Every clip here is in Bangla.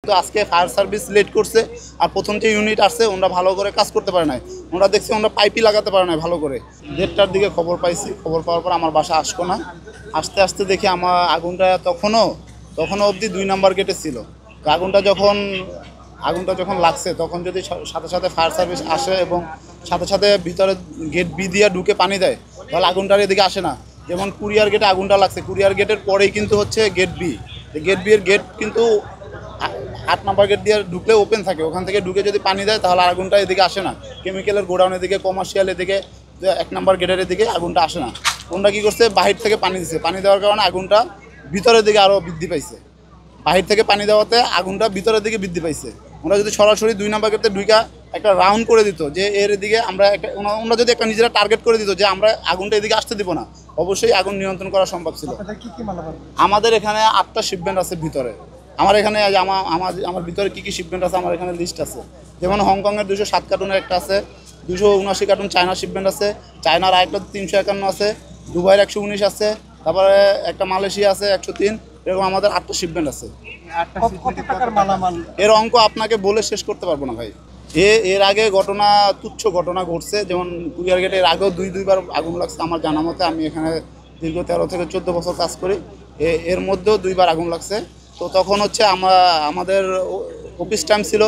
কিন্তু আজকে ফায়ার সার্ভিস লেট করছে। আর প্রথম যে ইউনিট আসছে ওনারা ভালো করে কাজ করতে পারে নাই। ওনারা দেখছি ওনারা পাইপই লাগাতে পারে নাই ভালো করে। 1:30টার দিকে খবর পাইছি। খবর পাওয়ার পর আমার বাসা আসতো না। আস্তে আস্তে দেখি আমার আগুনটা তখনও অবধি 2 নাম্বার গেটে ছিল। আগুনটা যখন লাগছে তখন যদি সাথে সাথে ফায়ার সার্ভিস আসে এবং সাথে সাথে ভিতরে গেট বি দিয়ে ঢুকে পানি দেয় তাহলে আগুনটার এদিকে আসে না। যেমন কুরিয়ার গেটে আগুনটা লাগছে, কুরিয়ার গেটের পরেই কিন্তু হচ্ছে গেট বি এর গেট কিন্তু 8 নাম্বার গেট দিয়ে ঢুকলে ওপেন থাকে। ওখান থেকে ঢুকে যদি পানি দেয় তাহলে আগুনটা এদিকে আসে না। কেমিক্যালের গোডাউনের দিকে, কমার্শিয়াল এদিকে 1 নাম্বার গেটের দিকে আগুনটা আসে না। ওনারা কী করছে, বাহির থেকে পানি দিচ্ছে। পানি দেওয়ার কারণে আগুনটা ভিতরের দিকে আরও বৃদ্ধি পাইছে। বাহির থেকে পানি দেওয়াতে আগুনটা ভিতরের দিকে বৃদ্ধি পাইছে। ওরা যদি সরাসরি 2 নাম্বার গেটে ঢুকা একটা রাউন্ড করে দিত যে এর দিকে আমরা ওরা যদি একটা নিজেরা টার্গেট করে দিত যে আমরা আগুনটা এদিকে আসতে দিব না, অবশ্যই আগুন নিয়ন্ত্রণ করা সম্ভব ছিল। আমাদের এখানে 8টা শিপমেন্ট আছে ভিতরে। আমার এখানে আমার ভিতরে কী শিপমেন্ট আছে আমার এখানে লিস্ট আছে। যেমন হংকংয়ের 207 কার্টুনের একটা আছে, 279 কার্টুন চায়না শিপমেন্ট আছে, চায়নার আরেকটা 351 আছে, দুবাইয়ের 119 আছে, তারপরে একটা মালয়েশিয়া আছে 103। এরকম আমাদের 8টা শিপমেন্ট আছে। এর অঙ্ক আপনাকে বলে শেষ করতে পারবো না ভাই। এর আগে তুচ্ছ ঘটনা ঘটছে, যেমন কুরিয়ার গেটে এর আগেও দুইবার আগুন লাগছে আমার জানা মতে। আমি এখানে দীর্ঘ 13 থেকে 14 বছর কাজ করি। এর মধ্যেও 2বার আগুন লাগছে। তো তখন হচ্ছে আমাদের অফিস টাইম ছিল,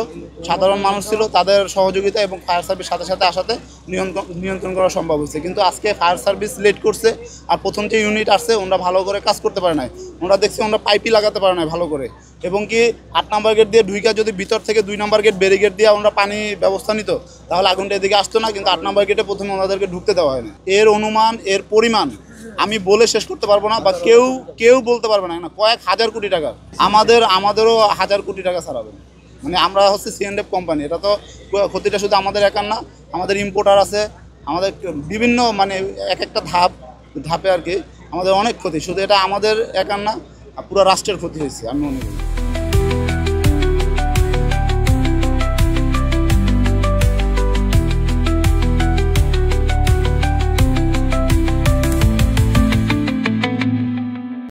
সাধারণ মানুষ ছিল, তাদের সহযোগিতা এবং ফায়ার সার্ভিস সাথে সাথে আসাতে নিয়ন্ত্রণ করা সম্ভব হয়েছে। কিন্তু আজকে ফায়ার সার্ভিস লেট করছে। আর প্রথম যে ইউনিট আসছে ওনারা ভালো করে কাজ করতে পারে নাই। ওনারা দেখছি ওনারা পাইপই লাগাতে পারে নাই ভালো করে। এবং কি 8 নাম্বার গেট দিয়ে ঢুইকা যদি ভিতর থেকে 2 নাম্বার গেট ব্যারিকেড দিয়ে ওনারা পানি ব্যবস্থা নিত তাহলে আগুনটা এদিকে আসতো না। কিন্তু 8 নাম্বার গেটে প্রথমে ওনাদেরকে ঢুকতে দেওয়া হয়নি। এর অনুমান, এর পরিমাণ আমি বলে শেষ করতে পারবো না, বা কেউ বলতে পারবে না। কয়েক হাজার কোটি টাকা। আমাদেরও হাজার কোটি টাকা ছাড়াবে। মানে আমরা হচ্ছে C&F কোম্পানি। এটা তো ক্ষতিটা শুধু আমাদের একার না, আমাদের ইম্পোর্টার আছে, আমাদের বিভিন্ন মানে একটা ধাপে আর কি আমাদের অনেক ক্ষতি। শুধু এটা আমাদের একার না, পুরো রাষ্ট্রের ক্ষতি হয়েছে আমি মনে করি।